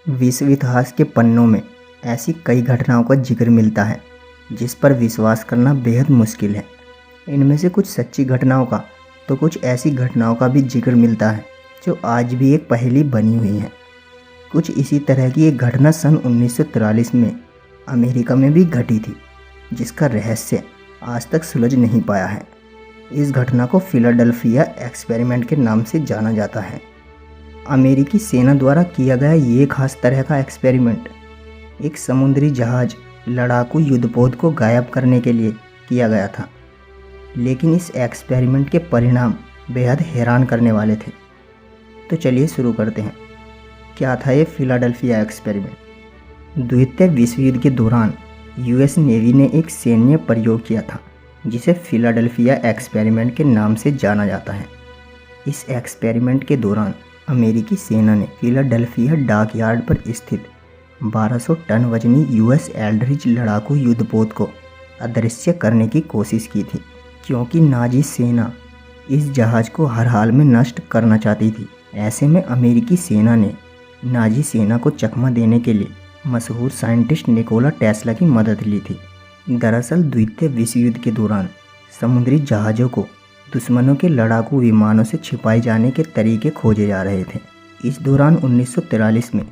विश्व इतिहास के पन्नों में ऐसी कई घटनाओं का जिक्र मिलता है जिस पर विश्वास करना बेहद मुश्किल है। इनमें से कुछ सच्ची घटनाओं का तो कुछ ऐसी घटनाओं का भी जिक्र मिलता है जो आज भी एक पहेली बनी हुई है। कुछ इसी तरह की एक घटना सन 1943 में अमेरिका में भी घटी थी, जिसका रहस्य आज तक सुलझ नहीं पाया है। इस घटना को फिलाडेल्फिया एक्सपेरिमेंट के नाम से जाना जाता है। अमेरिकी सेना द्वारा किया गया ये खास तरह का एक्सपेरिमेंट एक समुद्री जहाज लड़ाकू युद्धपोत को गायब करने के लिए किया गया था। लेकिन इस एक्सपेरिमेंट के परिणाम बेहद हैरान करने वाले थे। तो चलिए शुरू करते हैं। क्या था ये फिलाडेल्फिया एक्सपेरिमेंट? द्वितीय विश्व युद्ध के दौरान यूएस नेवी ने एक सैन्य प्रयोग किया था जिसे फिलाडेल्फिया एक्सपेरिमेंट के नाम से जाना जाता है। इस एक्सपेरिमेंट के दौरान अमेरिकी सेना ने फिलाडेल्फिया डॉकयार्ड पर स्थित 1200 टन वजनी यूएस एल्ड्रिच लड़ाकू युद्धपोत को अदृश्य करने की कोशिश की थी, क्योंकि नाजी सेना इस जहाज को हर हाल में नष्ट करना चाहती थी। ऐसे में अमेरिकी सेना ने नाजी सेना को चकमा देने के लिए मशहूर साइंटिस्ट निकोला टेस्ला की मदद ली थी। दरअसल द्वितीय विश्व युद्ध के दौरान समुद्री जहाज़ों को दुश्मनों के लड़ाकू विमानों से छिपाए जाने के तरीके खोजे जा रहे थे। इस दौरान 1943 में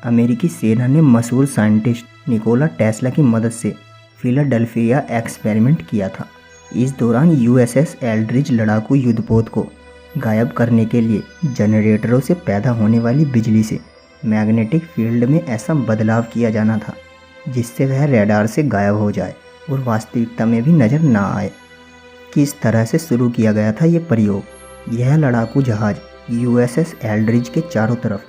अमेरिकी सेना ने मशहूर साइंटिस्ट निकोला टेस्ला की मदद से फिलाडेल्फिया एक्सपेरिमेंट किया था। इस दौरान यूएसएस एल्ड्रिच लड़ाकू युद्धपोत को गायब करने के लिए जनरेटरों से पैदा होने वाली बिजली से मैग्नेटिक फील्ड में ऐसा बदलाव किया जाना था जिससे वह रडार से गायब हो जाए और वास्तविकता में भी नज़र ना आए। किस तरह से शुरू किया गया था ये प्रयोग? यह लड़ाकू जहाज यूएसएस एल्ड्रिच के चारों तरफ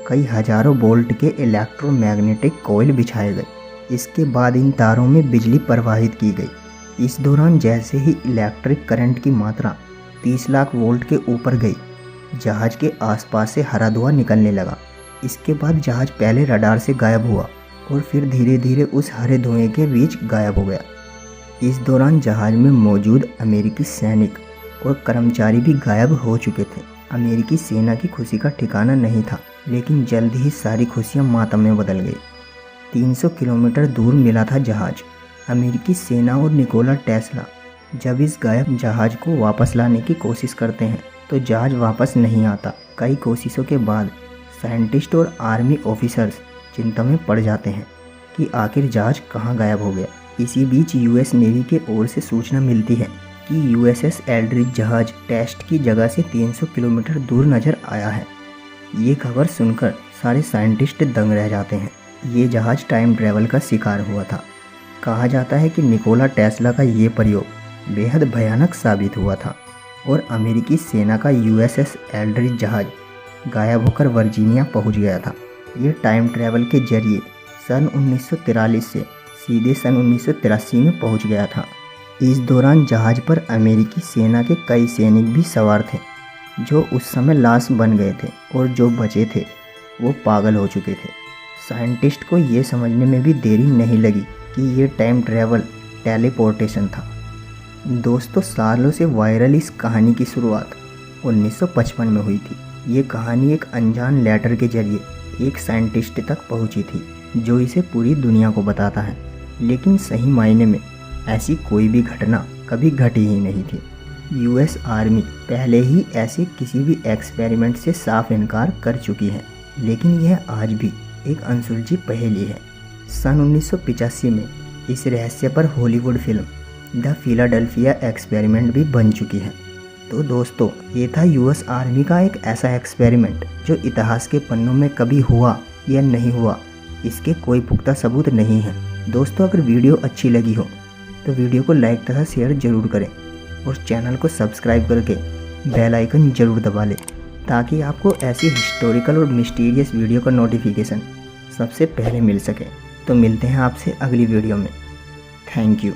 कई हजारों वोल्ट के इलेक्ट्रोमैग्नेटिक कॉइल बिछाए गए। इसके बाद इन तारों में बिजली प्रवाहित की गई। इस दौरान जैसे ही इलेक्ट्रिक करंट की मात्रा 30 लाख वोल्ट के ऊपर गई, जहाज के आसपास से हरा धुआं निकलने लगा। इसके बाद जहाज पहले रडार से गायब हुआ और फिर धीरे धीरे उस हरे धुएं के बीच गायब हो गया। इस दौरान जहाज में मौजूद अमेरिकी सैनिक और कर्मचारी भी गायब हो चुके थे। अमेरिकी सेना की खुशी का ठिकाना नहीं था, लेकिन जल्द ही सारी खुशियां मातम में बदल गई। 300 किलोमीटर दूर मिला था जहाज। अमेरिकी सेना और निकोला टेस्ला जब इस गायब जहाज को वापस लाने की कोशिश करते हैं तो जहाज वापस नहीं आता। कई कोशिशों के बाद साइंटिस्ट और आर्मी ऑफिसर्स चिंता में पड़ जाते हैं कि आखिर जहाज कहाँ गायब हो गया। इसी बीच यूएस नेवी के ओर से सूचना मिलती है कि यूएसएस एल्ड्रिच जहाज टेस्ट की जगह से 300 किलोमीटर दूर नजर आया है। ये खबर सुनकर सारे साइंटिस्ट दंग रह जाते हैं। ये जहाज टाइम ट्रैवल का शिकार हुआ था। कहा जाता है कि निकोला टेस्ला का ये प्रयोग बेहद भयानक साबित हुआ था और अमेरिकी सेना का यूएसएस एल्ड्रिच जहाज गायब होकर वर्जीनिया पहुंच गया था। ये टाइम ट्रैवल के जरिए सन 1943 से सीधे सन 1983 में पहुंच गया था। इस दौरान जहाज पर अमेरिकी सेना के कई सैनिक भी सवार थे जो उस समय लाश बन गए थे, और जो बचे थे वो पागल हो चुके थे। साइंटिस्ट को ये समझने में भी देरी नहीं लगी कि ये टाइम ट्रैवल टेलीपोर्टेशन था। दोस्तों, सालों से वायरल इस कहानी की शुरुआत 1955 में हुई थी। ये कहानी एक अनजान लेटर के जरिए एक साइंटिस्ट तक पहुंची थी जो इसे पूरी दुनिया को बताता है। लेकिन सही मायने में ऐसी कोई भी घटना कभी घटी ही नहीं थी। यूएस आर्मी पहले ही ऐसे किसी भी एक्सपेरिमेंट से साफ इनकार कर चुकी है, लेकिन यह आज भी एक अनसुलझी पहेली है। सन 1985 में इस रहस्य पर Hollywood film the Philadelphia experiment भी बन चुकी है। तो दोस्तों, ये था यूएस आर्मी का एक ऐसा एक्सपेरिमेंट जो इतिहास के पन्नों में कभी हुआ या नहीं हुआ, इसके कोई पुख्ता सबूत नहीं है। दोस्तों, अगर वीडियो अच्छी लगी हो तो वीडियो को लाइक तथा शेयर जरूर करें और चैनल को सब्सक्राइब करके बेल आइकन जरूर दबा लें ताकि आपको ऐसी हिस्टोरिकल और मिस्टीरियस वीडियो का नोटिफिकेशन सबसे पहले मिल सके। तो मिलते हैं आपसे अगली वीडियो में। Thank you.